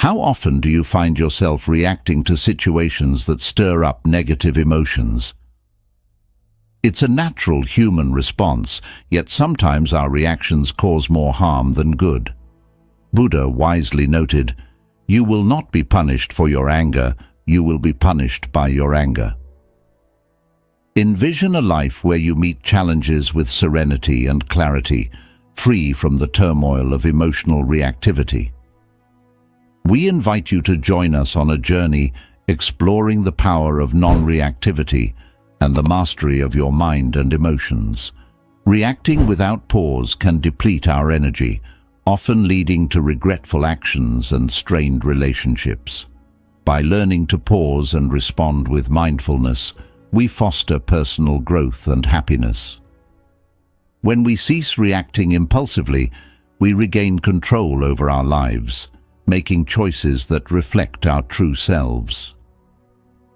How often do you find yourself reacting to situations that stir up negative emotions? It's a natural human response, yet sometimes our reactions cause more harm than good. Buddha wisely noted, "You will not be punished for your anger, you will be punished by your anger." Envision a life where you meet challenges with serenity and clarity, free from the turmoil of emotional reactivity. We invite you to join us on a journey exploring the power of non-reactivity and the mastery of your mind and emotions. Reacting without pause can deplete our energy, often leading to regretful actions and strained relationships. By learning to pause and respond with mindfulness, we foster personal growth and happiness. When we cease reacting impulsively, we regain control over our lives, making choices that reflect our true selves.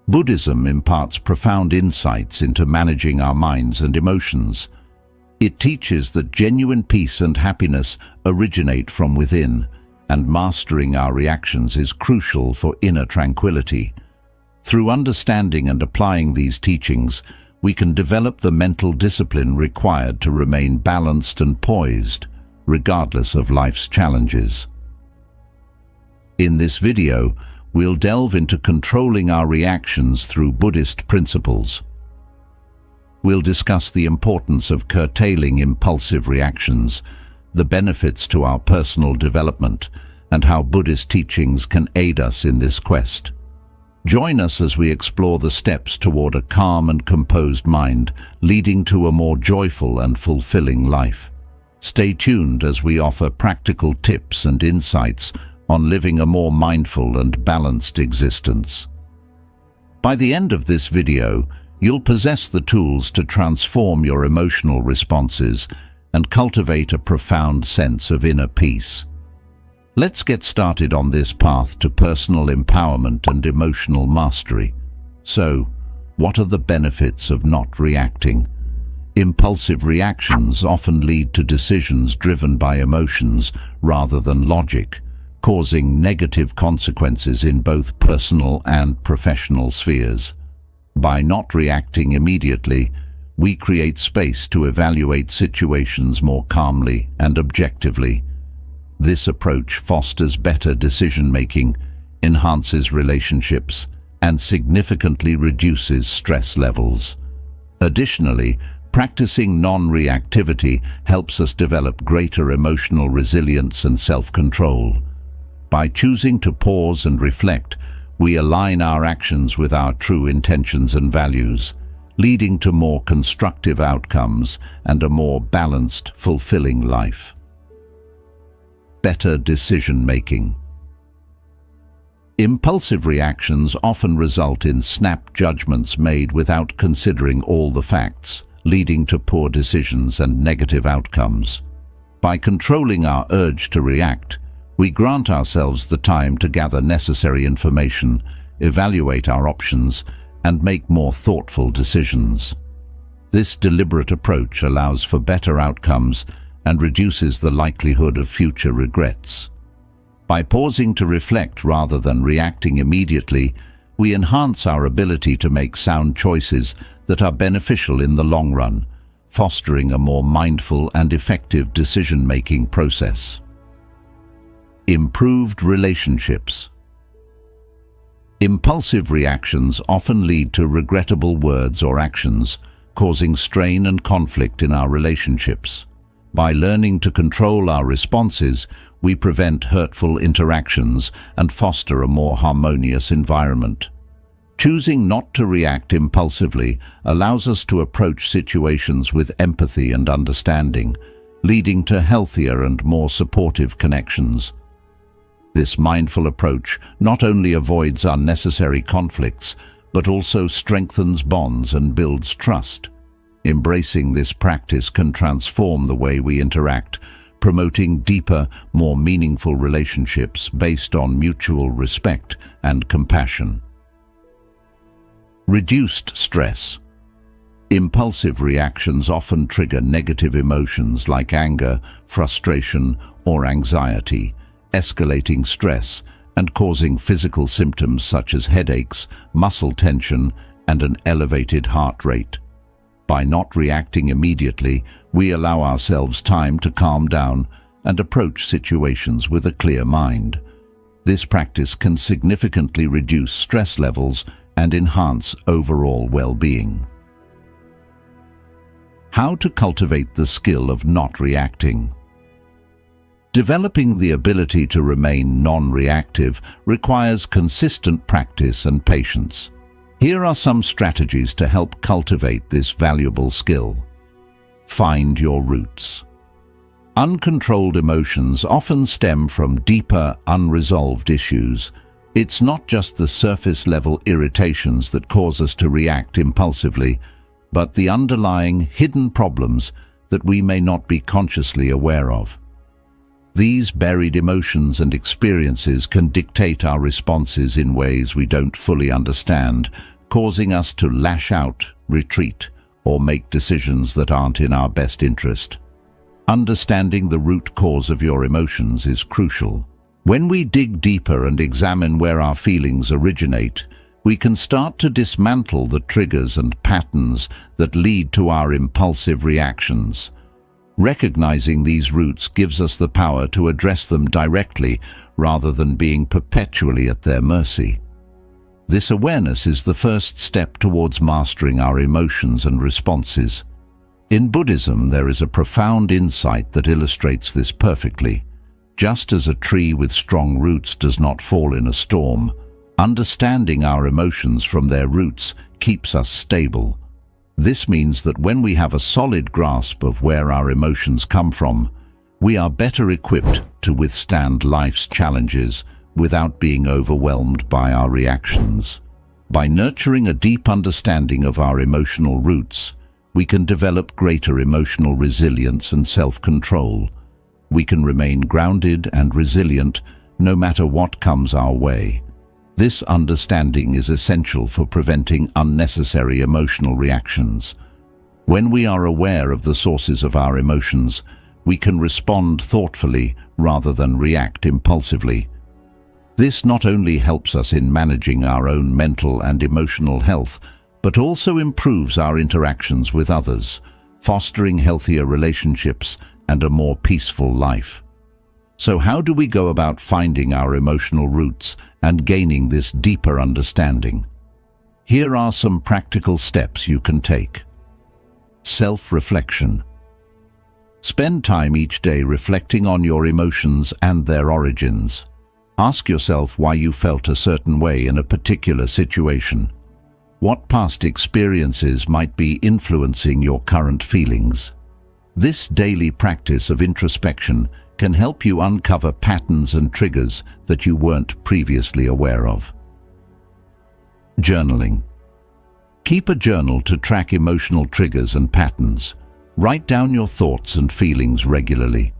Buddhism imparts profound insights into managing our minds and emotions. It teaches that genuine peace and happiness originate from within, and mastering our reactions is crucial for inner tranquility. Through understanding and applying these teachings, we can develop the mental discipline required to remain balanced and poised, regardless of life's challenges. In this video, we'll delve into controlling our reactions through Buddhist principles. We'll discuss the importance of curtailing impulsive reactions, the benefits to our personal development, and how Buddhist teachings can aid us in this quest. Join us as we explore the steps toward a calm and composed mind, leading to a more joyful and fulfilling life. Stay tuned as we offer practical tips and insights on living a more mindful and balanced existence. By the end of this video, you'll possess the tools to transform your emotional responses and cultivate a profound sense of inner peace. Let's get started on this path to personal empowerment and emotional mastery. So, what are the benefits of not reacting? Impulsive reactions often lead to decisions driven by emotions rather than logic, causing negative consequences in both personal and professional spheres. By not reacting immediately, we create space to evaluate situations more calmly and objectively. This approach fosters better decision-making, enhances relationships, and significantly reduces stress levels. Additionally, practicing non-reactivity helps us develop greater emotional resilience and self-control. By choosing to pause and reflect, we align our actions with our true intentions and values, leading to more constructive outcomes and a more balanced, fulfilling life. Better decision-making. Impulsive reactions often result in snap judgments made without considering all the facts, leading to poor decisions and negative outcomes. By controlling our urge to react, we grant ourselves the time to gather necessary information, evaluate our options, and make more thoughtful decisions. This deliberate approach allows for better outcomes and reduces the likelihood of future regrets. By pausing to reflect rather than reacting immediately, we enhance our ability to make sound choices that are beneficial in the long run, fostering a more mindful and effective decision-making process. Improved relationships. Impulsive reactions often lead to regrettable words or actions, causing strain and conflict in our relationships. By learning to control our responses, we prevent hurtful interactions and foster a more harmonious environment. Choosing not to react impulsively allows us to approach situations with empathy and understanding, leading to healthier and more supportive connections. This mindful approach not only avoids unnecessary conflicts, but also strengthens bonds and builds trust. Embracing this practice can transform the way we interact, promoting deeper, more meaningful relationships based on mutual respect and compassion. Reduced stress. Impulsive reactions often trigger negative emotions like anger, frustration, or anxiety, escalating stress and causing physical symptoms such as headaches, muscle tension, and an elevated heart rate. By not reacting immediately, we allow ourselves time to calm down and approach situations with a clear mind. This practice can significantly reduce stress levels and enhance overall well-being. How to cultivate the skill of not reacting. Developing the ability to remain non-reactive requires consistent practice and patience. Here are some strategies to help cultivate this valuable skill. Find your roots. Uncontrolled emotions often stem from deeper, unresolved issues. It's not just the surface-level irritations that cause us to react impulsively, but the underlying, hidden problems that we may not be consciously aware of. These buried emotions and experiences can dictate our responses in ways we don't fully understand, causing us to lash out, retreat, or make decisions that aren't in our best interest. Understanding the root cause of your emotions is crucial. When we dig deeper and examine where our feelings originate, we can start to dismantle the triggers and patterns that lead to our impulsive reactions. Recognizing these roots gives us the power to address them directly rather than being perpetually at their mercy. This awareness is the first step towards mastering our emotions and responses. In Buddhism, there is a profound insight that illustrates this perfectly. Just as a tree with strong roots does not fall in a storm, understanding our emotions from their roots keeps us stable. This means that when we have a solid grasp of where our emotions come from, we are better equipped to withstand life's challenges without being overwhelmed by our reactions. By nurturing a deep understanding of our emotional roots, we can develop greater emotional resilience and self-control. We can remain grounded and resilient no matter what comes our way. This understanding is essential for preventing unnecessary emotional reactions. When we are aware of the sources of our emotions, we can respond thoughtfully rather than react impulsively. This not only helps us in managing our own mental and emotional health, but also improves our interactions with others, fostering healthier relationships and a more peaceful life. So how do we go about finding our emotional roots and gaining this deeper understanding? Here are some practical steps you can take. Self-reflection. Spend time each day reflecting on your emotions and their origins. Ask yourself why you felt a certain way in a particular situation. What past experiences might be influencing your current feelings? This daily practice of introspection can help you uncover patterns and triggers that you weren't previously aware of. Journaling. Keep a journal to track emotional triggers and patterns. Write down your thoughts and feelings regularly.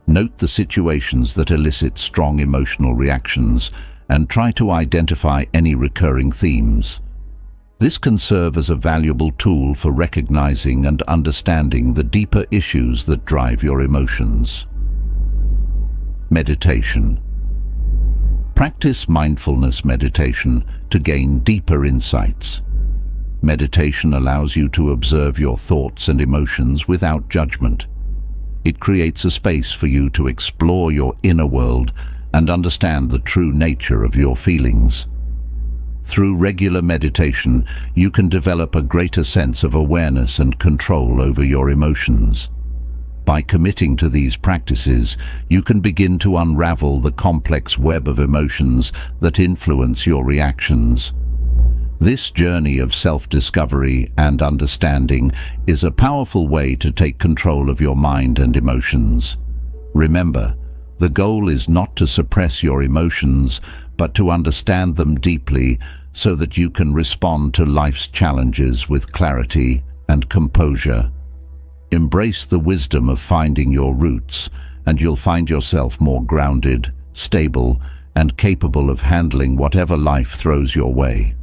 Note the situations that elicit strong emotional reactions and try to identify any recurring themes. This can serve as a valuable tool for recognizing and understanding the deeper issues that drive your emotions. Meditation. Practice mindfulness meditation to gain deeper insights. Meditation allows you to observe your thoughts and emotions without judgment. It creates a space for you to explore your inner world and understand the true nature of your feelings. Through regular meditation, you can develop a greater sense of awareness and control over your emotions. By committing to these practices, you can begin to unravel the complex web of emotions that influence your reactions. This journey of self-discovery and understanding is a powerful way to take control of your mind and emotions. Remember, the goal is not to suppress your emotions, but to understand them deeply so that you can respond to life's challenges with clarity and composure. Embrace the wisdom of finding your roots, and you'll find yourself more grounded, stable, and capable of handling whatever life throws your way.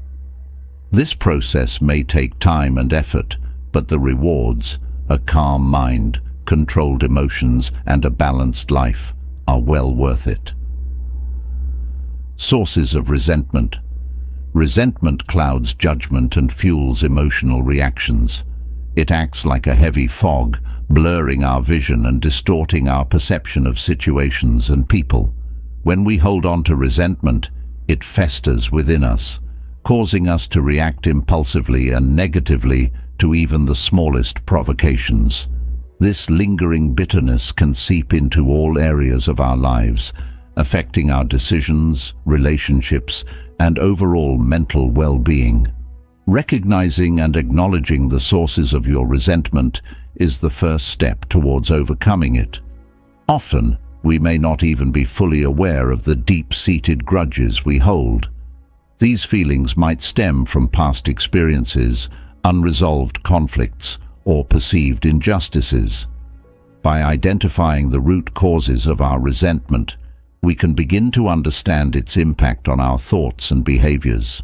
This process may take time and effort, but the rewards, a calm mind, controlled emotions, and a balanced life, are well worth it. Sources of resentment. Resentment clouds judgment and fuels emotional reactions. It acts like a heavy fog, blurring our vision and distorting our perception of situations and people. When we hold on to resentment, it festers within us, causing us to react impulsively and negatively to even the smallest provocations. This lingering bitterness can seep into all areas of our lives, affecting our decisions, relationships, and overall mental well-being. Recognizing and acknowledging the sources of your resentment is the first step towards overcoming it. Often, we may not even be fully aware of the deep-seated grudges we hold. These feelings might stem from past experiences, unresolved conflicts, or perceived injustices. By identifying the root causes of our resentment, we can begin to understand its impact on our thoughts and behaviors.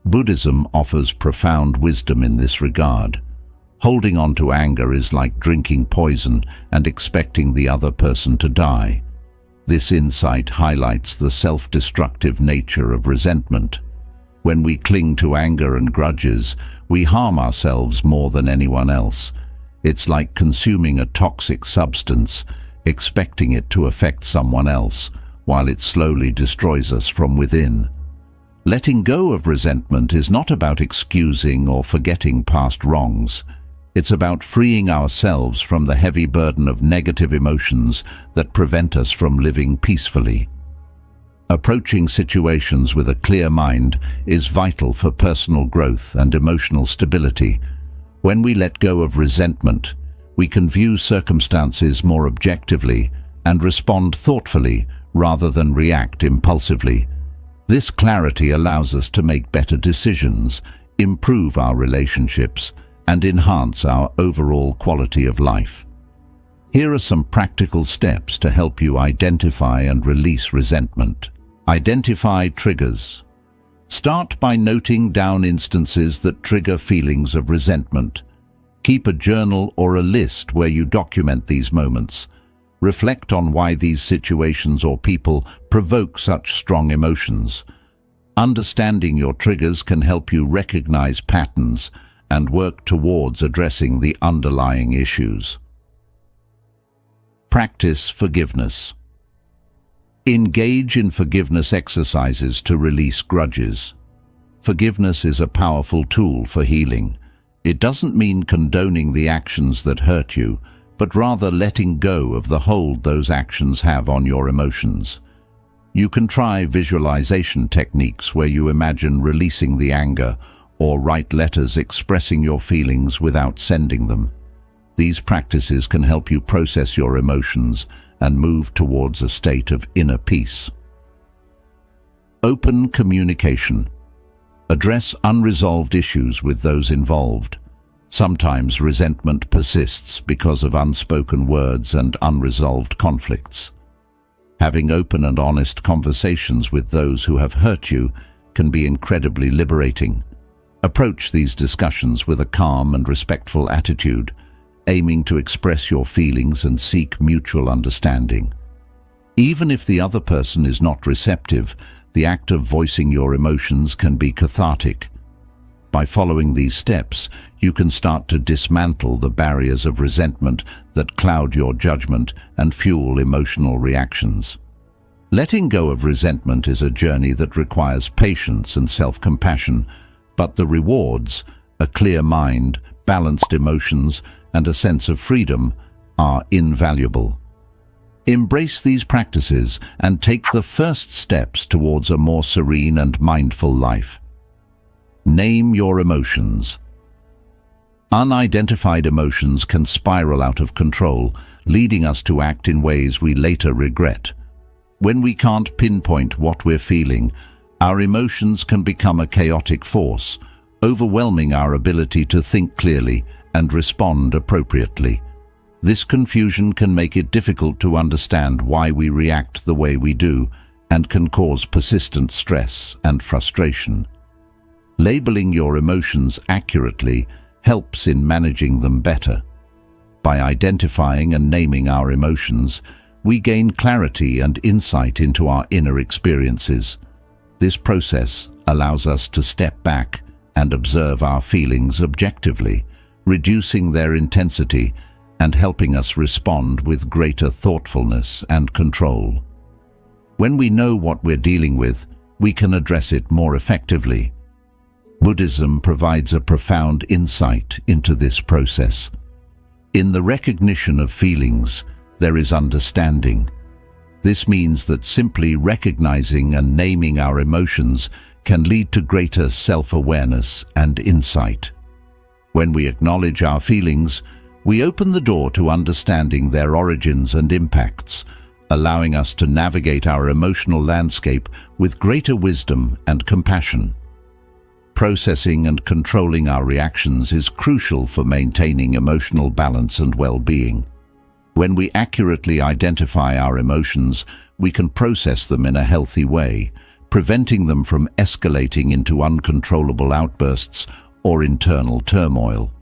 Buddhism offers profound wisdom in this regard. Holding on to anger is like drinking poison and expecting the other person to die. This insight highlights the self-destructive nature of resentment. When we cling to anger and grudges, we harm ourselves more than anyone else. It's like consuming a toxic substance, expecting it to affect someone else, while it slowly destroys us from within. Letting go of resentment is not about excusing or forgetting past wrongs. It's about freeing ourselves from the heavy burden of negative emotions that prevent us from living peacefully. Approaching situations with a clear mind is vital for personal growth and emotional stability. When we let go of resentment, we can view circumstances more objectively and respond thoughtfully rather than react impulsively. This clarity allows us to make better decisions, improve our relationships, and enhance our overall quality of life. Here are some practical steps to help you identify and release resentment. Identify triggers. Start by noting down instances that trigger feelings of resentment. Keep a journal or a list where you document these moments. Reflect on why these situations or people provoke such strong emotions. Understanding your triggers can help you recognize patterns and work towards addressing the underlying issues. Practice forgiveness. Engage in forgiveness exercises to release grudges. Forgiveness is a powerful tool for healing. It doesn't mean condoning the actions that hurt you, but rather letting go of the hold those actions have on your emotions. You can try visualization techniques where you imagine releasing the anger, or write letters expressing your feelings without sending them. These practices can help you process your emotions and move towards a state of inner peace. Open communication. Address unresolved issues with those involved. Sometimes resentment persists because of unspoken words and unresolved conflicts. Having open and honest conversations with those who have hurt you can be incredibly liberating. Approach these discussions with a calm and respectful attitude, aiming to express your feelings and seek mutual understanding. Even if the other person is not receptive, the act of voicing your emotions can be cathartic. By following these steps, you can start to dismantle the barriers of resentment that cloud your judgment and fuel emotional reactions. Letting go of resentment is a journey that requires patience and self-compassion, but the rewards, a clear mind, balanced emotions, and a sense of freedom, are invaluable. Embrace these practices and take the first steps towards a more serene and mindful life. Name your emotions. Unidentified emotions can spiral out of control, leading us to act in ways we later regret. When we can't pinpoint what we're feeling, our emotions can become a chaotic force, overwhelming our ability to think clearly and respond appropriately. This confusion can make it difficult to understand why we react the way we do and can cause persistent stress and frustration. Labeling your emotions accurately helps in managing them better. By identifying and naming our emotions, we gain clarity and insight into our inner experiences. This process allows us to step back and observe our feelings objectively, reducing their intensity and helping us respond with greater thoughtfulness and control. When we know what we're dealing with, we can address it more effectively. Buddhism provides a profound insight into this process. In the recognition of feelings, there is understanding. This means that simply recognizing and naming our emotions can lead to greater self-awareness and insight. When we acknowledge our feelings, we open the door to understanding their origins and impacts, allowing us to navigate our emotional landscape with greater wisdom and compassion. Processing and controlling our reactions is crucial for maintaining emotional balance and well-being. When we accurately identify our emotions, we can process them in a healthy way, preventing them from escalating into uncontrollable outbursts or internal turmoil.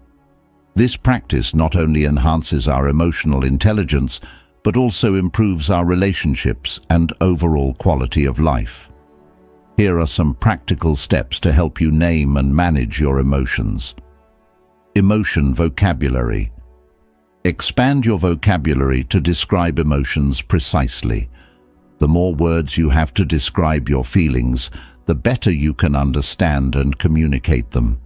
This practice not only enhances our emotional intelligence, but also improves our relationships and overall quality of life. Here are some practical steps to help you name and manage your emotions. Emotion vocabulary. Expand your vocabulary to describe emotions precisely. The more words you have to describe your feelings, the better you can understand and communicate them.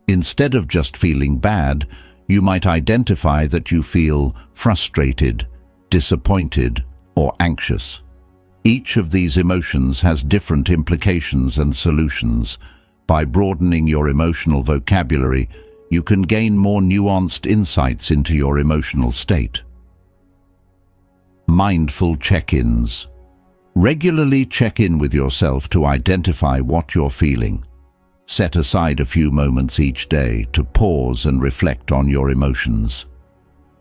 Instead of just feeling bad, you might identify that you feel frustrated, disappointed, or anxious. Each of these emotions has different implications and solutions. By broadening your emotional vocabulary, you can gain more nuanced insights into your emotional state. Mindful check-ins. Regularly check in with yourself to identify what you're feeling. Set aside a few moments each day to pause and reflect on your emotions.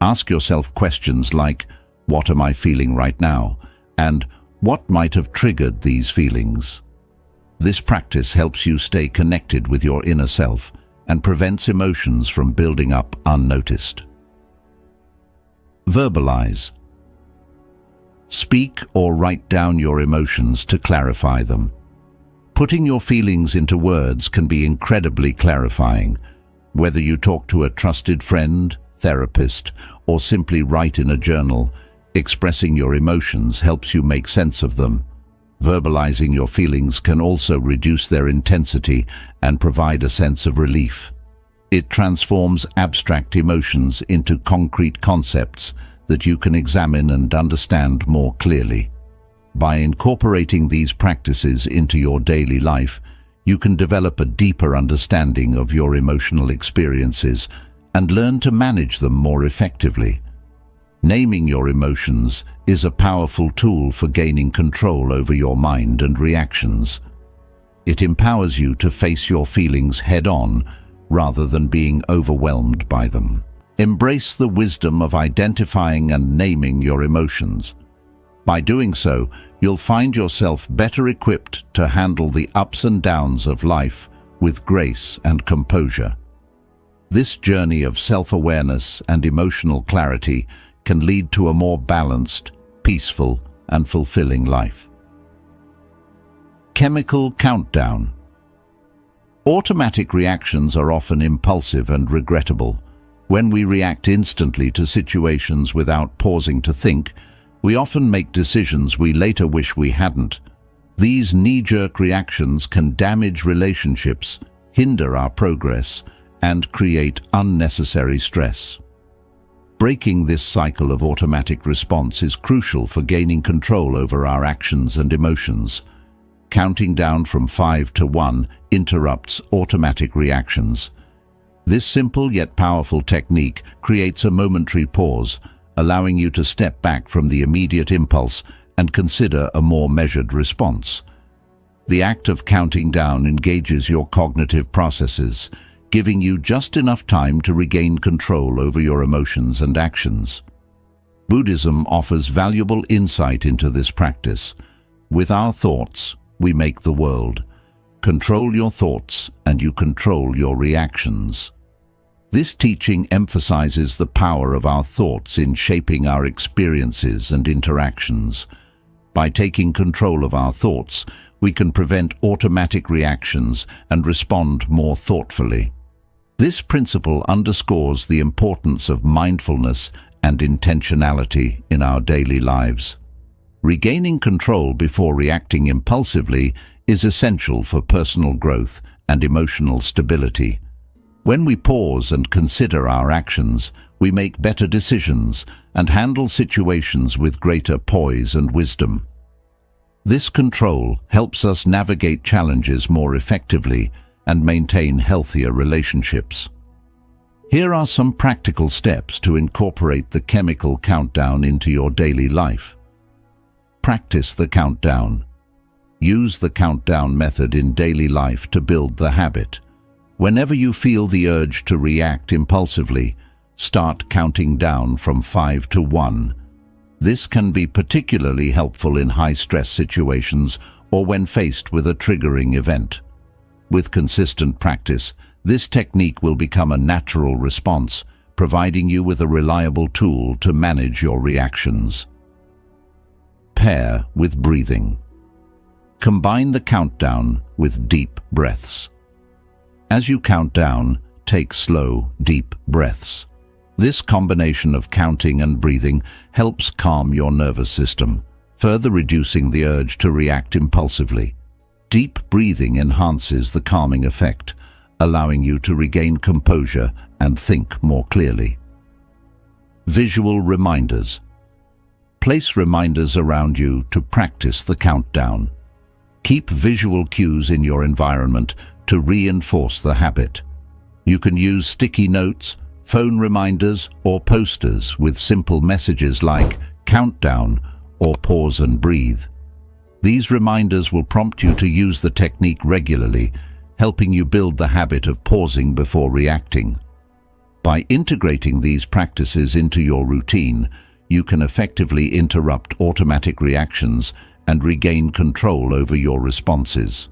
Ask yourself questions like, "What am I feeling right now?" and "What might have triggered these feelings?" This practice helps you stay connected with your inner self and prevents emotions from building up unnoticed. Verbalize. Speak or write down your emotions to clarify them. Putting your feelings into words can be incredibly clarifying. Whether you talk to a trusted friend, therapist, or simply write in a journal, expressing your emotions helps you make sense of them. Verbalizing your feelings can also reduce their intensity and provide a sense of relief. It transforms abstract emotions into concrete concepts that you can examine and understand more clearly. By incorporating these practices into your daily life, you can develop a deeper understanding of your emotional experiences and learn to manage them more effectively. Naming your emotions is a powerful tool for gaining control over your mind and reactions. It empowers you to face your feelings head-on rather than being overwhelmed by them. Embrace the wisdom of identifying and naming your emotions. By doing so, you'll find yourself better equipped to handle the ups and downs of life with grace and composure. This journey of self-awareness and emotional clarity can lead to a more balanced, peaceful, and fulfilling life. Chemical countdown. Automatic reactions are often impulsive and regrettable. When we react instantly to situations without pausing to think, we often make decisions we later wish we hadn't. These knee-jerk reactions can damage relationships, hinder our progress, and create unnecessary stress. Breaking this cycle of automatic response is crucial for gaining control over our actions and emotions. Counting down from 5 to 1 interrupts automatic reactions. This simple yet powerful technique creates a momentary pause, allowing you to step back from the immediate impulse and consider a more measured response. The act of counting down engages your cognitive processes, giving you just enough time to regain control over your emotions and actions. Buddhism offers valuable insight into this practice. With our thoughts, we make the world. Control your thoughts, and you control your reactions. This teaching emphasizes the power of our thoughts in shaping our experiences and interactions. By taking control of our thoughts, we can prevent automatic reactions and respond more thoughtfully. This principle underscores the importance of mindfulness and intentionality in our daily lives. Regaining control before reacting impulsively is essential for personal growth and emotional stability. When we pause and consider our actions, we make better decisions and handle situations with greater poise and wisdom. This control helps us navigate challenges more effectively and maintain healthier relationships. Here are some practical steps to incorporate the chemical countdown into your daily life. Practice the countdown. Use the countdown method in daily life to build the habit. Whenever you feel the urge to react impulsively, start counting down from 5 to 1. This can be particularly helpful in high-stress situations or when faced with a triggering event. With consistent practice, this technique will become a natural response, providing you with a reliable tool to manage your reactions. Pair with breathing. Combine the countdown with deep breaths. As you count down, take slow, deep breaths. This combination of counting and breathing helps calm your nervous system, further reducing the urge to react impulsively. Deep breathing enhances the calming effect, allowing you to regain composure and think more clearly. Visual reminders. Place reminders around you to practice the countdown. Keep visual cues in your environment to reinforce the habit. You can use sticky notes, phone reminders, or posters with simple messages like "countdown" or "pause and breathe." These reminders will prompt you to use the technique regularly, helping you build the habit of pausing before reacting. By integrating these practices into your routine, you can effectively interrupt automatic reactions and regain control over your responses.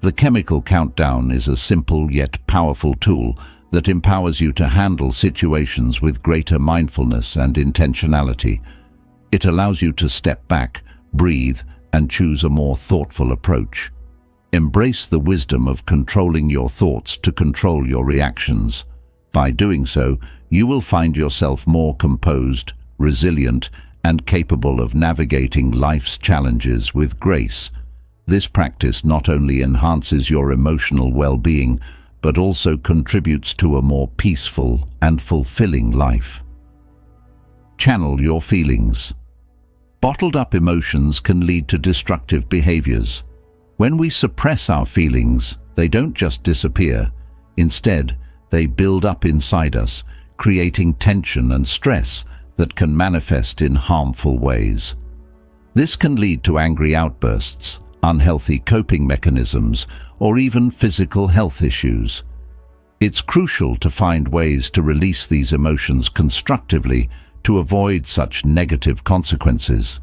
The chemical countdown is a simple yet powerful tool that empowers you to handle situations with greater mindfulness and intentionality. It allows you to step back, breathe, and choose a more thoughtful approach. Embrace the wisdom of controlling your thoughts to control your reactions. By doing so, you will find yourself more composed, resilient, and capable of navigating life's challenges with grace. This practice not only enhances your emotional well-being, but also contributes to a more peaceful and fulfilling life. Channel your feelings. Bottled-up emotions can lead to destructive behaviors. When we suppress our feelings, they don't just disappear. Instead, they build up inside us, creating tension and stress that can manifest in harmful ways. This can lead to angry outbursts, unhealthy coping mechanisms, or even physical health issues. It's crucial to find ways to release these emotions constructively to avoid such negative consequences.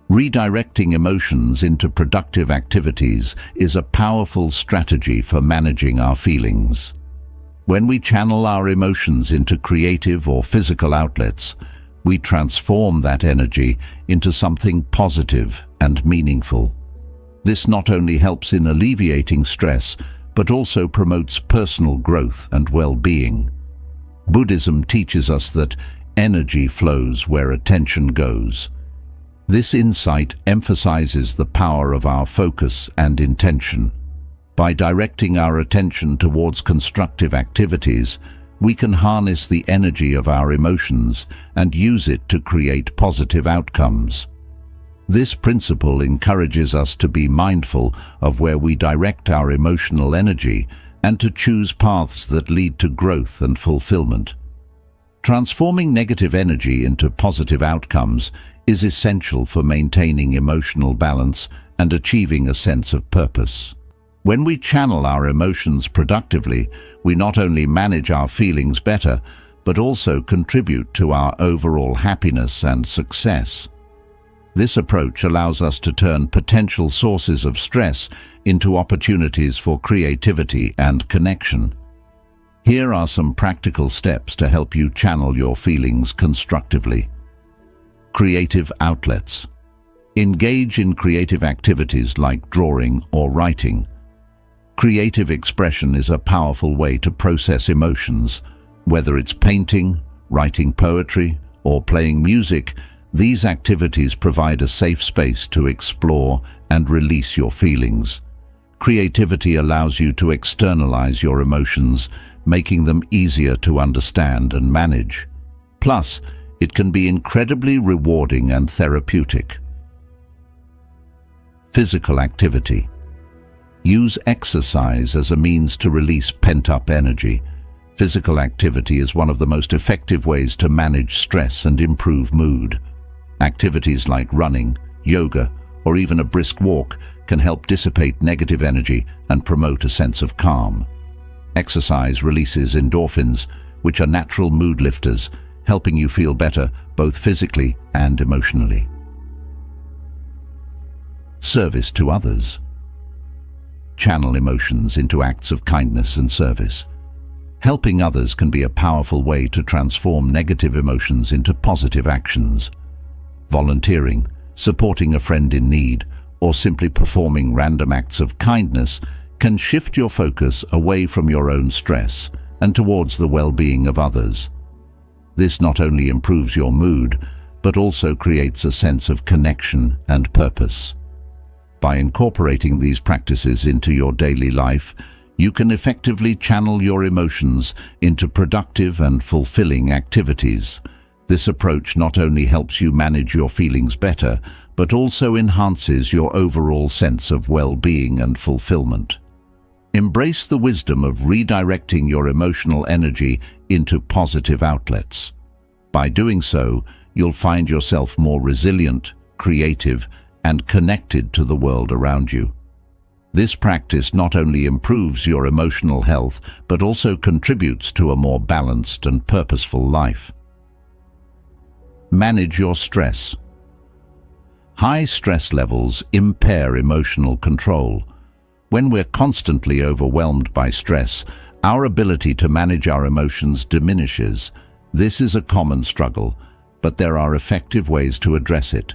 Redirecting emotions into productive activities is a powerful strategy for managing our feelings. When we channel our emotions into creative or physical outlets, we transform that energy into something positive and meaningful. This not only helps in alleviating stress, but also promotes personal growth and well-being. Buddhism teaches us that energy flows where attention goes. This insight emphasizes the power of our focus and intention. By directing our attention towards constructive activities, we can harness the energy of our emotions and use it to create positive outcomes. This principle encourages us to be mindful of where we direct our emotional energy and to choose paths that lead to growth and fulfillment. Transforming negative energy into positive outcomes is essential for maintaining emotional balance and achieving a sense of purpose. When we channel our emotions productively, we not only manage our feelings better, but also contribute to our overall happiness and success. This approach allows us to turn potential sources of stress into opportunities for creativity and connection. Here are some practical steps to help you channel your feelings constructively. Creative outlets. Engage in creative activities like drawing or writing. Creative expression is a powerful way to process emotions. Whether it's painting, writing poetry, or playing music, these activities provide a safe space to explore and release your feelings. Creativity allows you to externalize your emotions, making them easier to understand and manage. Plus, it can be incredibly rewarding and therapeutic. Physical activity. Use exercise as a means to release pent-up energy. Physical activity is one of the most effective ways to manage stress and improve mood. Activities like running, yoga, or even a brisk walk can help dissipate negative energy and promote a sense of calm. Exercise releases endorphins, which are natural mood lifters, helping you feel better both physically and emotionally. Service to others. Channel emotions into acts of kindness and service. Helping others can be a powerful way to transform negative emotions into positive actions. Volunteering, supporting a friend in need, or simply performing random acts of kindness can shift your focus away from your own stress and towards the well-being of others. This not only improves your mood, but also creates a sense of connection and purpose. By incorporating these practices into your daily life, you can effectively channel your emotions into productive and fulfilling activities. This approach not only helps you manage your feelings better, but also enhances your overall sense of well-being and fulfillment. Embrace the wisdom of redirecting your emotional energy into positive outlets. By doing so, you'll find yourself more resilient, creative, and connected to the world around you. This practice not only improves your emotional health, but also contributes to a more balanced and purposeful life. Manage your stress. High stress levels impair emotional control. When we're constantly overwhelmed by stress, our ability to manage our emotions diminishes. This is a common struggle, but there are effective ways to address it.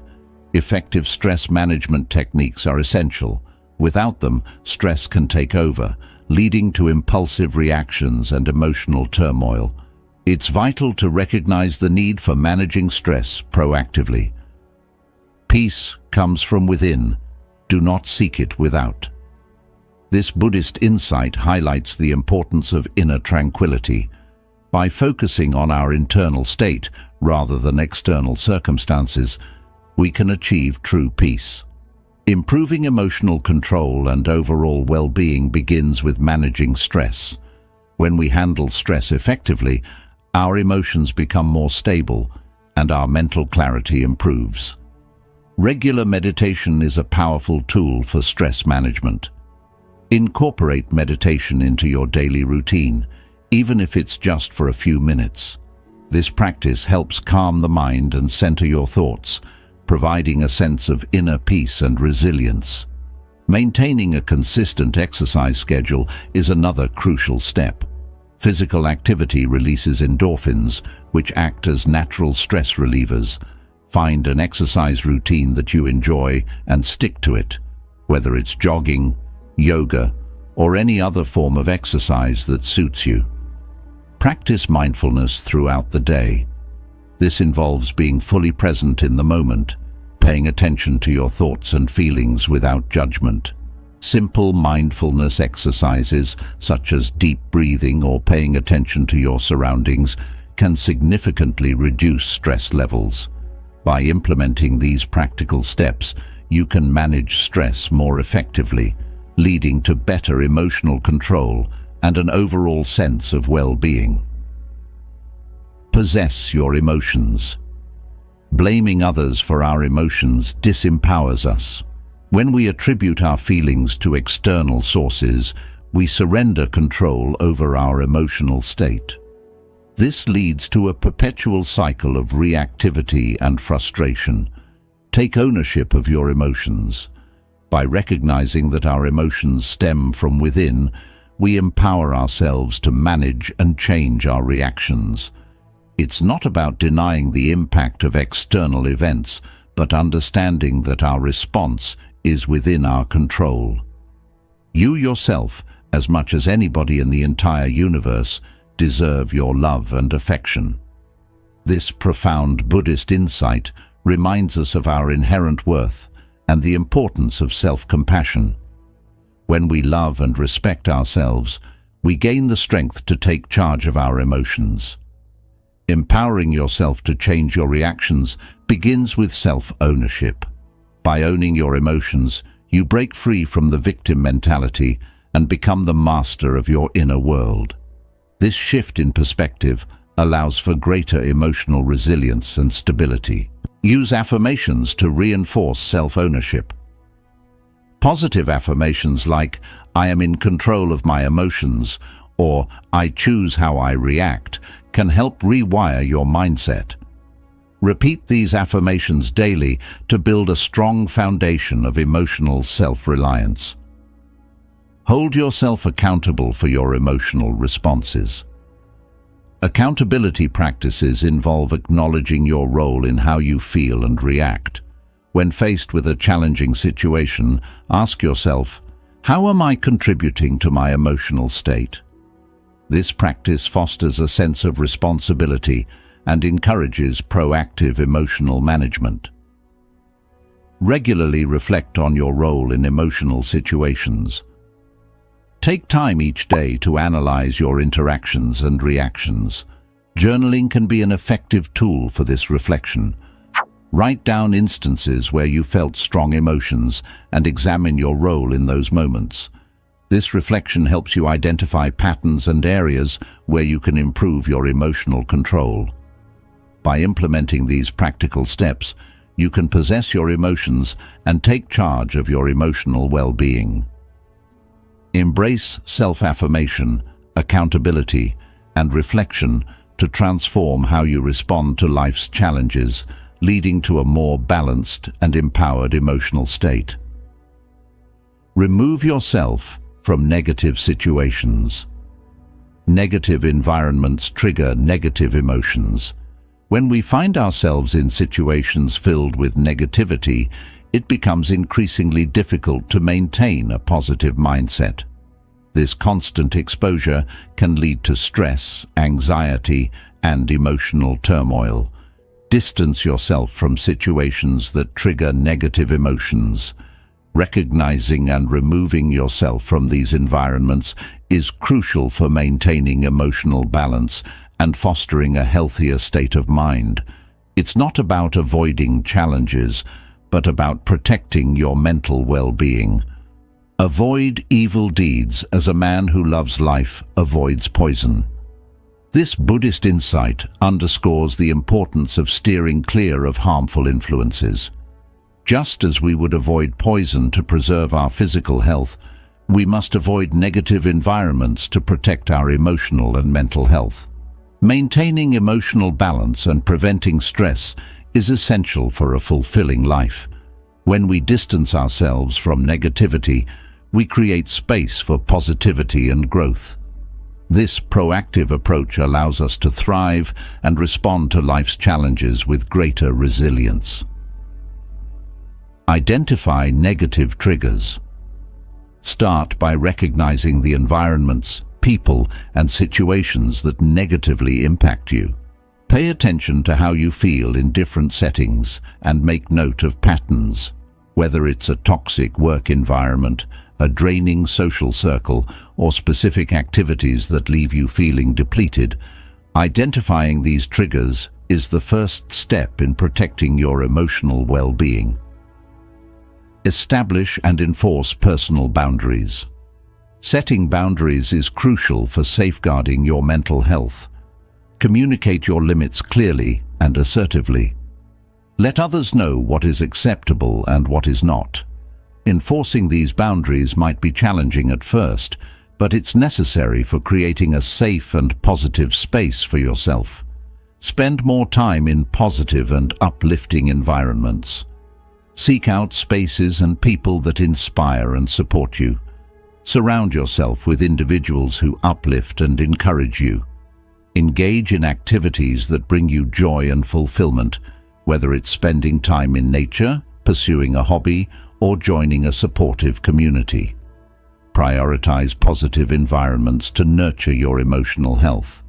Effective stress management techniques are essential. Without them, stress can take over, leading to impulsive reactions and emotional turmoil. It's vital to recognize the need for managing stress proactively. Peace comes from within. Do not seek it without. This Buddhist insight highlights the importance of inner tranquility. By focusing on our internal state rather than external circumstances, we can achieve true peace. Improving emotional control and overall well-being begins with managing stress. When we handle stress effectively, our emotions become more stable and our mental clarity improves. Regular meditation is a powerful tool for stress management. Incorporate meditation into your daily routine, even if it's just for a few minutes. This practice helps calm the mind and center your thoughts, providing a sense of inner peace and resilience. Maintaining a consistent exercise schedule is another crucial step. Physical activity releases endorphins, which act as natural stress relievers. Find an exercise routine that you enjoy and stick to it, whether it's jogging, yoga, or any other form of exercise that suits you. Practice mindfulness throughout the day. This involves being fully present in the moment, paying attention to your thoughts and feelings without judgment. Simple mindfulness exercises, such as deep breathing or paying attention to your surroundings, can significantly reduce stress levels. By implementing these practical steps, you can manage stress more effectively, leading to better emotional control and an overall sense of well-being. Possess your emotions. Blaming others for our emotions disempowers us. When we attribute our feelings to external sources, we surrender control over our emotional state. This leads to a perpetual cycle of reactivity and frustration. Take ownership of your emotions. By recognizing that our emotions stem from within, we empower ourselves to manage and change our reactions. It's not about denying the impact of external events, but understanding that our response is within our control. You yourself, as much as anybody in the entire universe, deserve your love and affection. This profound Buddhist insight reminds us of our inherent worth and the importance of self-compassion. When we love and respect ourselves, we gain the strength to take charge of our emotions. Empowering yourself to change your reactions begins with self-ownership. By owning your emotions, you break free from the victim mentality and become the master of your inner world. This shift in perspective allows for greater emotional resilience and stability. Use affirmations to reinforce self-ownership. Positive affirmations like, "I am in control of my emotions," or "I choose how I react," can help rewire your mindset. Repeat these affirmations daily to build a strong foundation of emotional self-reliance. Hold yourself accountable for your emotional responses. Accountability practices involve acknowledging your role in how you feel and react. When faced with a challenging situation, ask yourself, how am I contributing to my emotional state? This practice fosters a sense of responsibility and encourages proactive emotional management. Regularly reflect on your role in emotional situations. Take time each day to analyze your interactions and reactions. Journaling can be an effective tool for this reflection. Write down instances where you felt strong emotions and examine your role in those moments. This reflection helps you identify patterns and areas where you can improve your emotional control. By implementing these practical steps, you can possess your emotions and take charge of your emotional well-being. Embrace self-affirmation, accountability, and reflection to transform how you respond to life's challenges, leading to a more balanced and empowered emotional state. Remove yourself from negative situations. Negative environments trigger negative emotions. When we find ourselves in situations filled with negativity, it becomes increasingly difficult to maintain a positive mindset. This constant exposure can lead to stress, anxiety, and emotional turmoil. Distance yourself from situations that trigger negative emotions. Recognizing and removing yourself from these environments is crucial for maintaining emotional balance and fostering a healthier state of mind. It's not about avoiding challenges, but about protecting your mental well-being. Avoid evil deeds as a man who loves life avoids poison. This Buddhist insight underscores the importance of steering clear of harmful influences. Just as we would avoid poison to preserve our physical health, we must avoid negative environments to protect our emotional and mental health. Maintaining emotional balance and preventing stress is essential for a fulfilling life. When we distance ourselves from negativity, we create space for positivity and growth. This proactive approach allows us to thrive and respond to life's challenges with greater resilience. Identify negative triggers. Start by recognizing the environments, people, and situations that negatively impact you. Pay attention to how you feel in different settings and make note of patterns. Whether it's a toxic work environment, a draining social circle, or specific activities that leave you feeling depleted, identifying these triggers is the first step in protecting your emotional well-being. Establish and enforce personal boundaries. Setting boundaries is crucial for safeguarding your mental health. Communicate your limits clearly and assertively. Let others know what is acceptable and what is not. Enforcing these boundaries might be challenging at first, but it's necessary for creating a safe and positive space for yourself. Spend more time in positive and uplifting environments. Seek out spaces and people that inspire and support you. Surround yourself with individuals who uplift and encourage you. Engage in activities that bring you joy and fulfillment, whether it's spending time in nature, pursuing a hobby, or joining a supportive community. Prioritize positive environments to nurture your emotional health.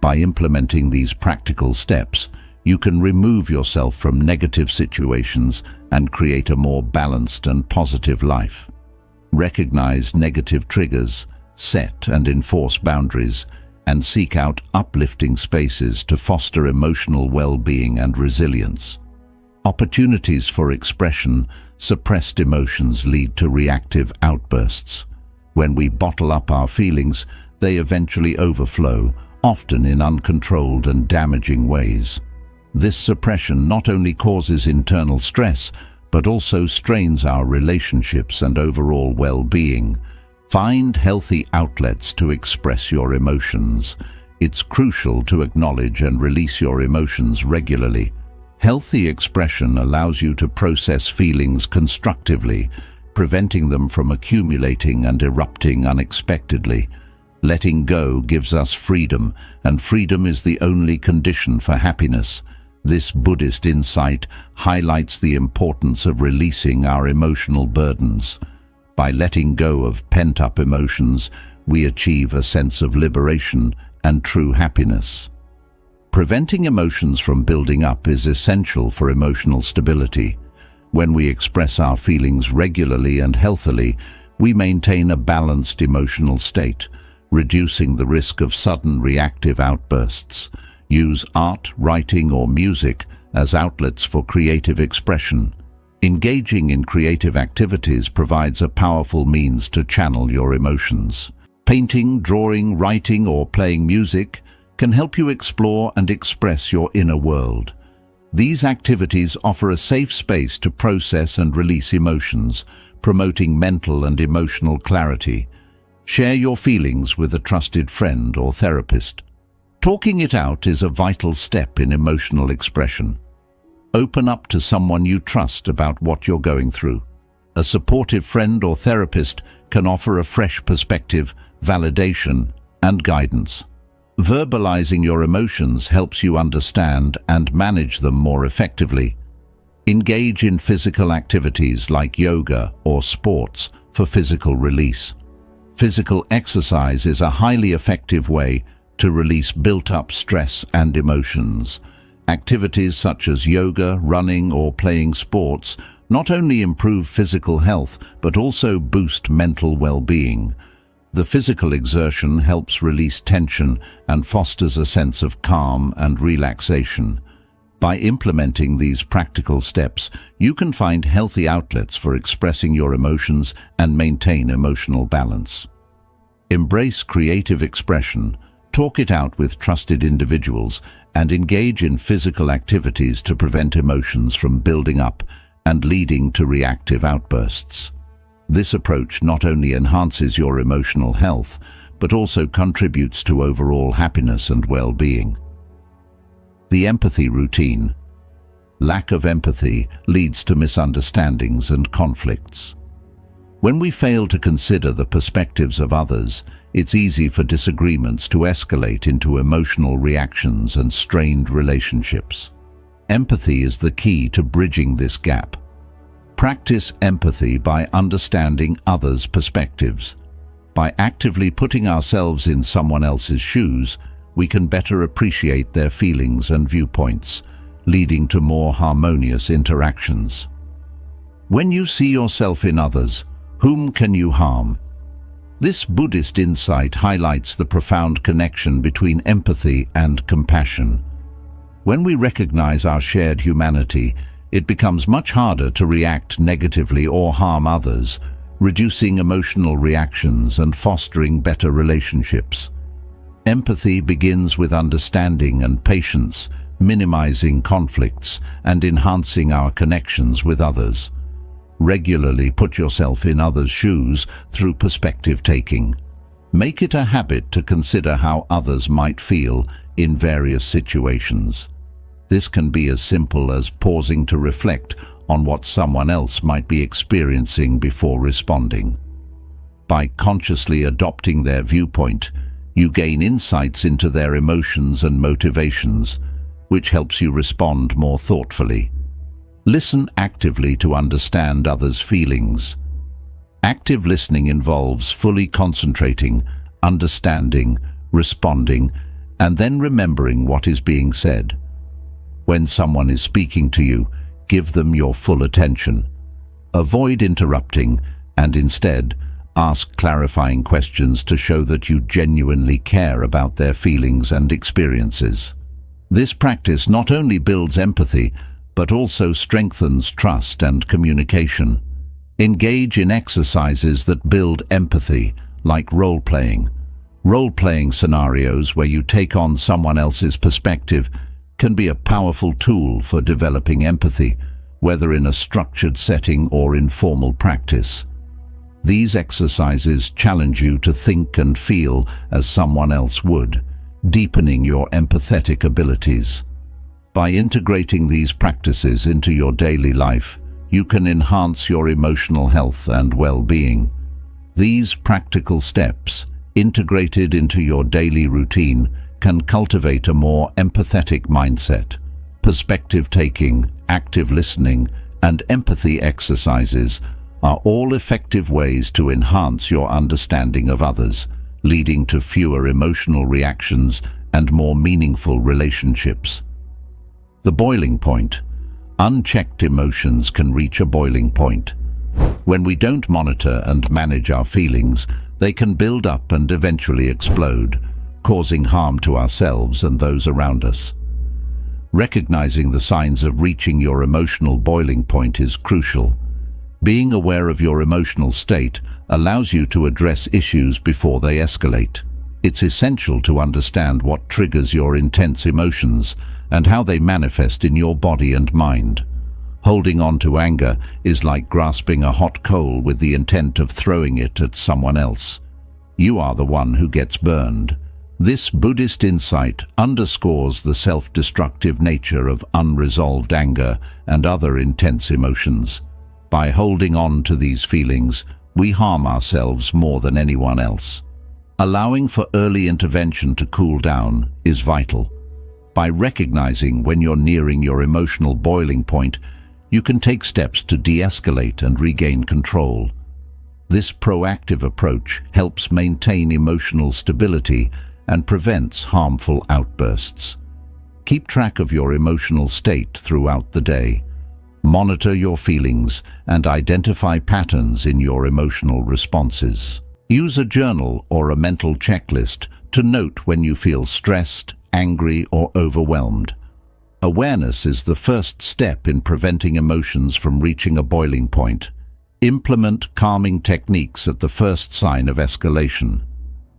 By implementing these practical steps, you can remove yourself from negative situations and create a more balanced and positive life. Recognize negative triggers, set and enforce boundaries, and seek out uplifting spaces to foster emotional well-being and resilience. Opportunities for expression. Suppressed emotions lead to reactive outbursts. When we bottle up our feelings, they eventually overflow, often in uncontrolled and damaging ways. This suppression not only causes internal stress, but also strains our relationships and overall well-being. Find healthy outlets to express your emotions. It's crucial to acknowledge and release your emotions regularly. Healthy expression allows you to process feelings constructively, preventing them from accumulating and erupting unexpectedly. Letting go gives us freedom, and freedom is the only condition for happiness. This Buddhist insight highlights the importance of releasing our emotional burdens. By letting go of pent-up emotions, we achieve a sense of liberation and true happiness. Preventing emotions from building up is essential for emotional stability. When we express our feelings regularly and healthily, we maintain a balanced emotional state, reducing the risk of sudden reactive outbursts. Use art, writing, or music as outlets for creative expression. Engaging in creative activities provides a powerful means to channel your emotions. Painting, drawing, writing, or playing music can help you explore and express your inner world. These activities offer a safe space to process and release emotions, promoting mental and emotional clarity. Share your feelings with a trusted friend or therapist. Talking it out is a vital step in emotional expression. Open up to someone you trust about what you're going through. A supportive friend or therapist can offer a fresh perspective, validation, and guidance. Verbalizing your emotions helps you understand and manage them more effectively. Engage in physical activities like yoga or sports for physical release. Physical exercise is a highly effective way to release built-up stress and emotions. Activities such as yoga, running, or playing sports not only improve physical health but also boost mental well-being. The physical exertion helps release tension and fosters a sense of calm and relaxation. By implementing these practical steps, you can find healthy outlets for expressing your emotions and maintain emotional balance. Embrace creative expression, talk it out with trusted individuals, and engage in physical activities to prevent emotions from building up and leading to reactive outbursts. This approach not only enhances your emotional health, but also contributes to overall happiness and well-being. The empathy routine. Lack of empathy leads to misunderstandings and conflicts. When we fail to consider the perspectives of others, it's easy for disagreements to escalate into emotional reactions and strained relationships. Empathy is the key to bridging this gap. Practice empathy by understanding others' perspectives. By actively putting ourselves in someone else's shoes, we can better appreciate their feelings and viewpoints, leading to more harmonious interactions. When you see yourself in others, whom can you harm? This Buddhist insight highlights the profound connection between empathy and compassion. When we recognize our shared humanity, it becomes much harder to react negatively or harm others, reducing emotional reactions and fostering better relationships. Empathy begins with understanding and patience, minimizing conflicts and enhancing our connections with others. Regularly put yourself in others' shoes through perspective taking. Make it a habit to consider how others might feel in various situations. This can be as simple as pausing to reflect on what someone else might be experiencing before responding. By consciously adopting their viewpoint, you gain insights into their emotions and motivations, which helps you respond more thoughtfully. Listen actively to understand others' feelings. Active listening involves fully concentrating, understanding, responding, and then remembering what is being said. When someone is speaking to you, give them your full attention. Avoid interrupting and instead ask clarifying questions to show that you genuinely care about their feelings and experiences. This practice not only builds empathy, but also strengthens trust and communication. Engage in exercises that build empathy, like role-playing. Role-playing scenarios where you take on someone else's perspective can be a powerful tool for developing empathy, whether in a structured setting or in formal practice. These exercises challenge you to think and feel as someone else would, deepening your empathetic abilities. By integrating these practices into your daily life, you can enhance your emotional health and well-being. These practical steps, integrated into your daily routine, can cultivate a more empathetic mindset. Perspective-taking, active listening, and empathy exercises are all effective ways to enhance your understanding of others, leading to fewer emotional reactions and more meaningful relationships. The boiling point. Unchecked emotions can reach a boiling point. When we don't monitor and manage our feelings, they can build up and eventually explode, causing harm to ourselves and those around us. Recognizing the signs of reaching your emotional boiling point is crucial. Being aware of your emotional state allows you to address issues before they escalate. It's essential to understand what triggers your intense emotions and how they manifest in your body and mind. Holding on to anger is like grasping a hot coal with the intent of throwing it at someone else. You are the one who gets burned. This Buddhist insight underscores the self-destructive nature of unresolved anger and other intense emotions. By holding on to these feelings, we harm ourselves more than anyone else. Allowing for early intervention to cool down is vital. By recognizing when you're nearing your emotional boiling point, you can take steps to de-escalate and regain control. This proactive approach helps maintain emotional stability and prevents harmful outbursts. Keep track of your emotional state throughout the day. Monitor your feelings and identify patterns in your emotional responses. Use a journal or a mental checklist to note when you feel stressed, angry, or overwhelmed. Awareness is the first step in preventing emotions from reaching a boiling point. Implement calming techniques at the first sign of escalation.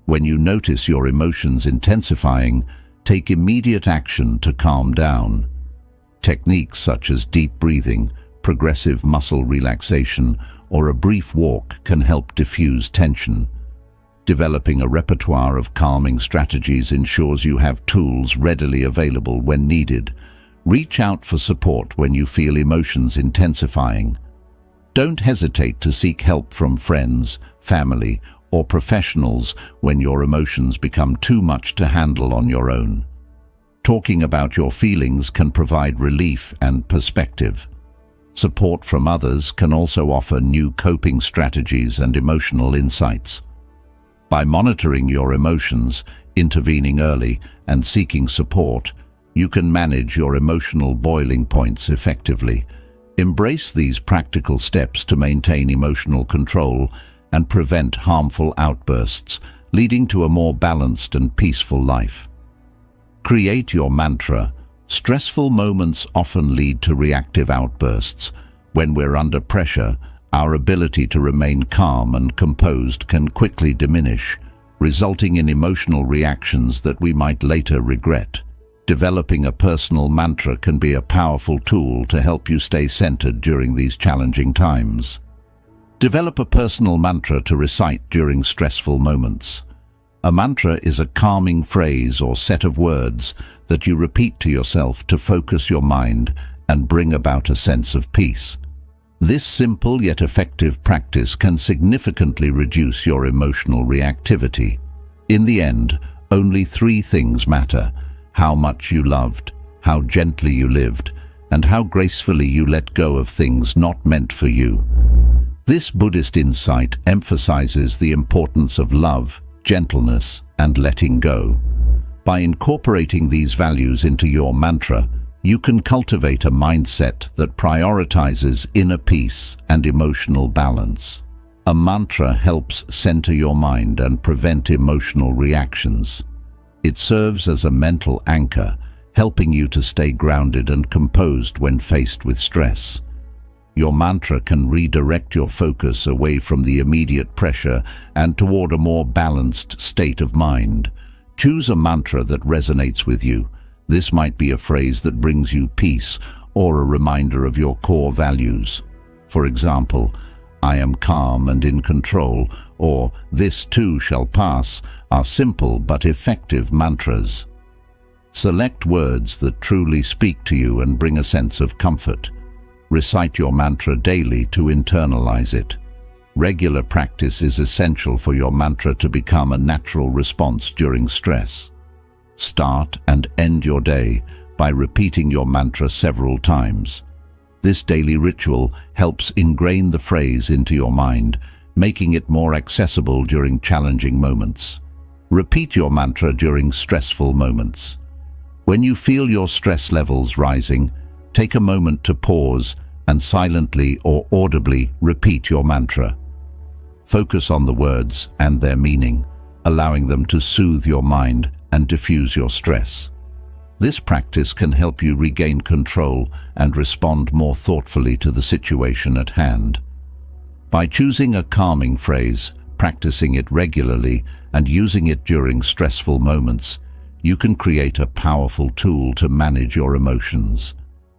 When you notice your emotions intensifying, take immediate action to calm down. Techniques such as deep breathing, progressive muscle relaxation, or a brief walk can help diffuse tension. Developing a repertoire of calming strategies ensures you have tools readily available when needed. Reach out for support when you feel emotions intensifying. Don't hesitate to seek help from friends, family, or professionals when your emotions become too much to handle on your own. Talking about your feelings can provide relief and perspective. Support from others can also offer new coping strategies and emotional insights. By monitoring your emotions, intervening early, and seeking support, you can manage your emotional boiling points effectively. Embrace these practical steps to maintain emotional control and prevent harmful outbursts, leading to a more balanced and peaceful life. Create your mantra. Stressful moments often lead to reactive outbursts. When we're under pressure, our ability to remain calm and composed can quickly diminish, resulting in emotional reactions that we might later regret. Developing a personal mantra can be a powerful tool to help you stay centered during these challenging times. Develop a personal mantra to recite during stressful moments. A mantra is a calming phrase or set of words that you repeat to yourself to focus your mind and bring about a sense of peace. This simple yet effective practice can significantly reduce your emotional reactivity. In the end, only 3 things matter: how much you loved, how gently you lived, and how gracefully you let go of things not meant for you. This Buddhist insight emphasizes the importance of love, gentleness, and letting go. By incorporating these values into your mantra, you can cultivate a mindset that prioritizes inner peace and emotional balance. A mantra helps center your mind and prevent emotional reactions. It serves as a mental anchor, helping you to stay grounded and composed when faced with stress. Your mantra can redirect your focus away from the immediate pressure and toward a more balanced state of mind. Choose a mantra that resonates with you. This might be a phrase that brings you peace or a reminder of your core values. For example, "I am calm and in control," or "This too shall pass," are simple but effective mantras. Select words that truly speak to you and bring a sense of comfort. Recite your mantra daily to internalize it. Regular practice is essential for your mantra to become a natural response during stress. Start and end your day by repeating your mantra several times. This daily ritual helps ingrain the phrase into your mind, making it more accessible during challenging moments. Repeat your mantra during stressful moments. When you feel your stress levels rising, take a moment to pause and silently or audibly repeat your mantra. Focus on the words and their meaning, allowing them to soothe your mind and diffuse your stress. This practice can help you regain control and respond more thoughtfully to the situation at hand. By choosing a calming phrase, practicing it regularly, and using it during stressful moments, you can create a powerful tool to manage your emotions.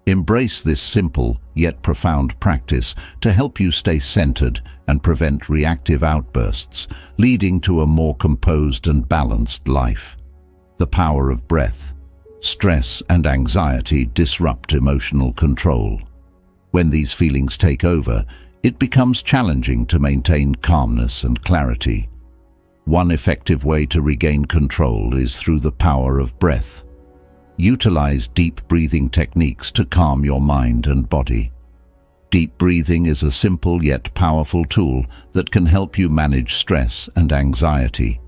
Embrace this simple yet profound practice to help you stay centered and prevent reactive outbursts, leading to a more composed and balanced life. The power of breath. Stress and anxiety disrupt emotional control. When these feelings take over, it becomes challenging to maintain calmness and clarity. One effective way to regain control is through the power of breath. Utilize deep breathing techniques to calm your mind and body. Deep breathing is a simple yet powerful tool that can help you manage stress and anxiety.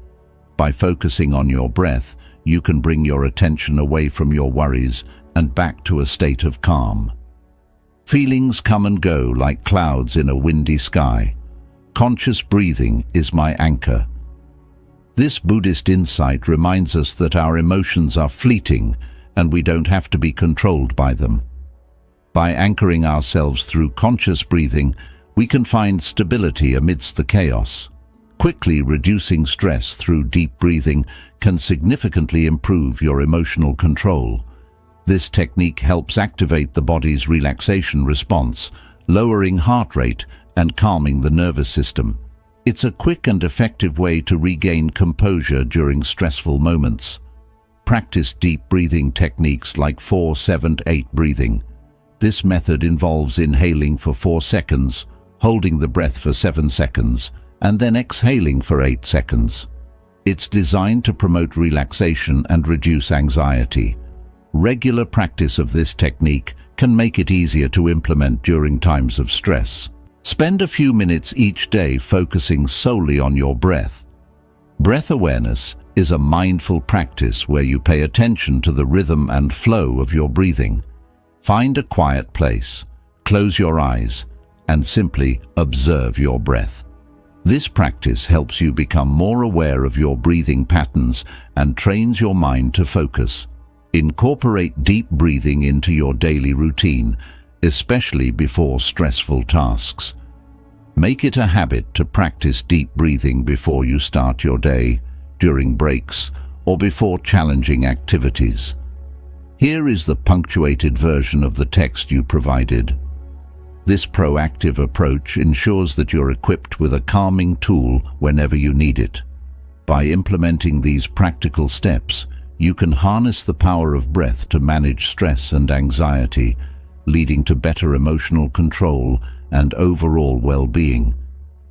By focusing on your breath, you can bring your attention away from your worries and back to a state of calm. Feelings come and go like clouds in a windy sky. Conscious breathing is my anchor. This Buddhist insight reminds us that our emotions are fleeting and we don't have to be controlled by them. By anchoring ourselves through conscious breathing, we can find stability amidst the chaos. Quickly reducing stress through deep breathing can significantly improve your emotional control. This technique helps activate the body's relaxation response, lowering heart rate and calming the nervous system. It's a quick and effective way to regain composure during stressful moments. Practice deep breathing techniques like 4-7-8 breathing. This method involves inhaling for 4 seconds, holding the breath for 7 seconds, and then exhaling for 8 seconds. It's designed to promote relaxation and reduce anxiety. Regular practice of this technique can make it easier to implement during times of stress. Spend a few minutes each day focusing solely on your breath. Breath awareness is a mindful practice where you pay attention to the rhythm and flow of your breathing. Find a quiet place, close your eyes, and simply observe your breath. This practice helps you become more aware of your breathing patterns and trains your mind to focus. Incorporate deep breathing into your daily routine, especially before stressful tasks. Make it a habit to practice deep breathing before you start your day, during breaks, or before challenging activities. Here is the punctuated version of the text you provided. This proactive approach ensures that you're equipped with a calming tool whenever you need it. By implementing these practical steps, you can harness the power of breath to manage stress and anxiety, leading to better emotional control and overall well-being.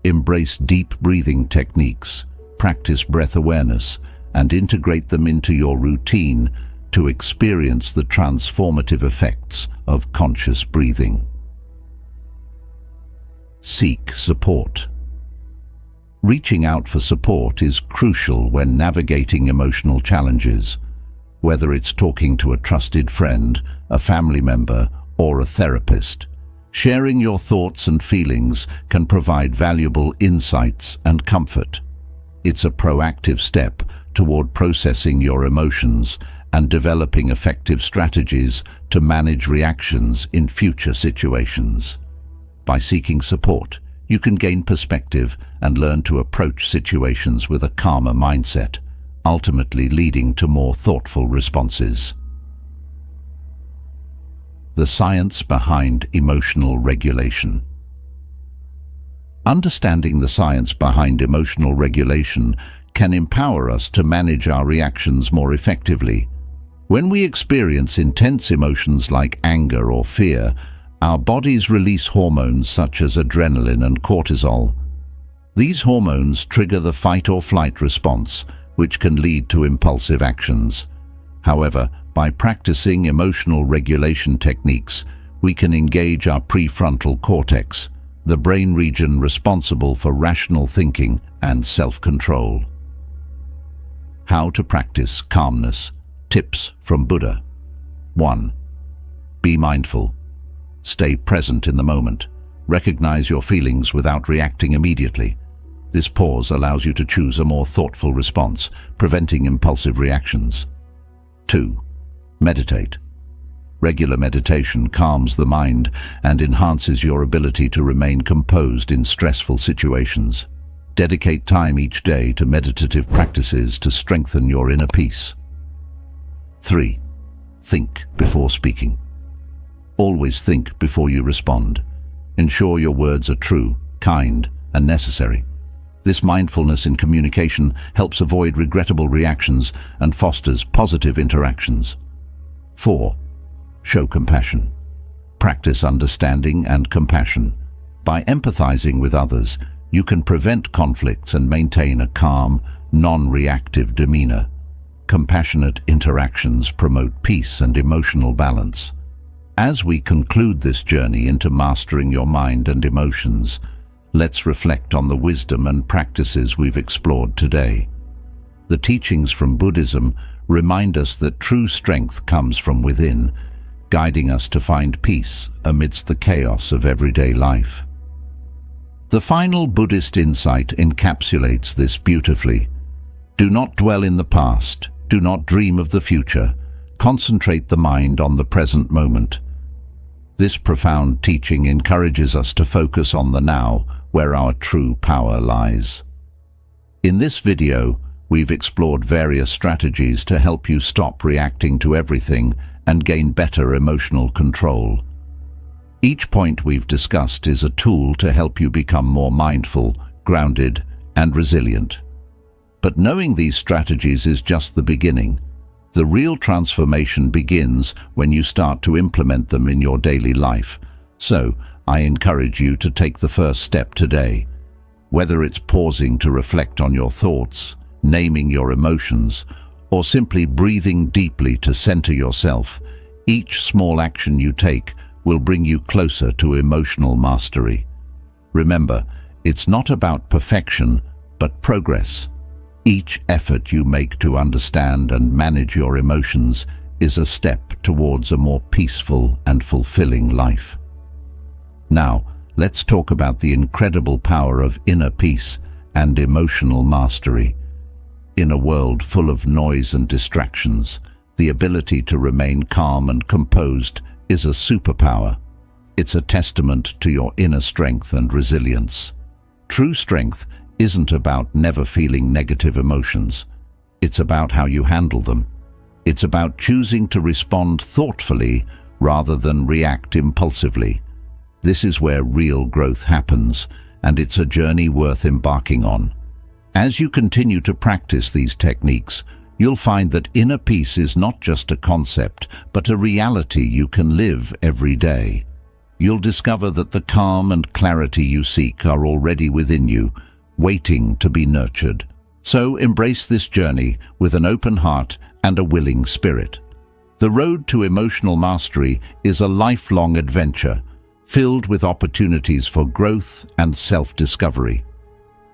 Embrace deep breathing techniques, practice breath awareness, and integrate them into your routine to experience the transformative effects of conscious breathing. Seek support. Reaching out for support is crucial when navigating emotional challenges, whether it's talking to a trusted friend, a family member, or a therapist. Sharing your thoughts and feelings can provide valuable insights and comfort. It's a proactive step toward processing your emotions and developing effective strategies to manage reactions in future situations. By seeking support, you can gain perspective and learn to approach situations with a calmer mindset, ultimately leading to more thoughtful responses. The science behind emotional regulation. Understanding the science behind emotional regulation can empower us to manage our reactions more effectively. When we experience intense emotions like anger or fear, our bodies release hormones such as adrenaline and cortisol. These hormones trigger the fight-or-flight response, which can lead to impulsive actions. However, by practicing emotional regulation techniques, we can engage our prefrontal cortex, the brain region responsible for rational thinking and self-control. How to practice calmness. Tips from Buddha. 1. Be mindful. Stay present in the moment. Recognize your feelings without reacting immediately. This pause allows you to choose a more thoughtful response, preventing impulsive reactions. 2. Meditate. Regular meditation calms the mind and enhances your ability to remain composed in stressful situations. Dedicate time each day to meditative practices to strengthen your inner peace. 3. Think before speaking. Always think before you respond. Ensure your words are true, kind, and necessary. This mindfulness in communication helps avoid regrettable reactions and fosters positive interactions. 4. Show compassion. Practice understanding and compassion. By empathizing with others, you can prevent conflicts and maintain a calm, non-reactive demeanor. Compassionate interactions promote peace and emotional balance. As we conclude this journey into mastering your mind and emotions, let's reflect on the wisdom and practices we've explored today. The teachings from Buddhism remind us that true strength comes from within, guiding us to find peace amidst the chaos of everyday life. The final Buddhist insight encapsulates this beautifully. Do not dwell in the past. Do not dream of the future. Concentrate the mind on the present moment. This profound teaching encourages us to focus on the now, where our true power lies. In this video, we've explored various strategies to help you stop reacting to everything and gain better emotional control. Each point we've discussed is a tool to help you become more mindful, grounded, and resilient. But knowing these strategies is just the beginning. The real transformation begins when you start to implement them in your daily life. So, I encourage you to take the first step today. Whether it's pausing to reflect on your thoughts, naming your emotions, or simply breathing deeply to center yourself, each small action you take will bring you closer to emotional mastery. Remember, it's not about perfection, but progress. Each effort you make to understand and manage your emotions is a step towards a more peaceful and fulfilling life. Now, let's talk about the incredible power of inner peace and emotional mastery. In a world full of noise and distractions, the ability to remain calm and composed is a superpower. It's a testament to your inner strength and resilience. True strength isn't about never feeling negative emotions. It's about how you handle them. It's about choosing to respond thoughtfully rather than react impulsively. This is where real growth happens, and it's a journey worth embarking on. As you continue to practice these techniques, you'll find that inner peace is not just a concept, but a reality you can live every day. You'll discover that the calm and clarity you seek are already within you, waiting to be nurtured. So embrace this journey with an open heart and a willing spirit. The road to emotional mastery is a lifelong adventure, filled with opportunities for growth and self-discovery.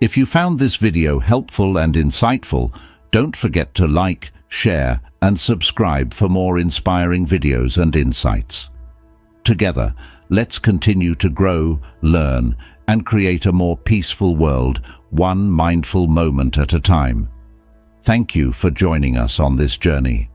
If you found this video helpful and insightful, don't forget to like, share, and subscribe for more inspiring videos and insights. Together, let's continue to grow, learn, and create a more peaceful world, one mindful moment at a time. Thank you for joining us on this journey.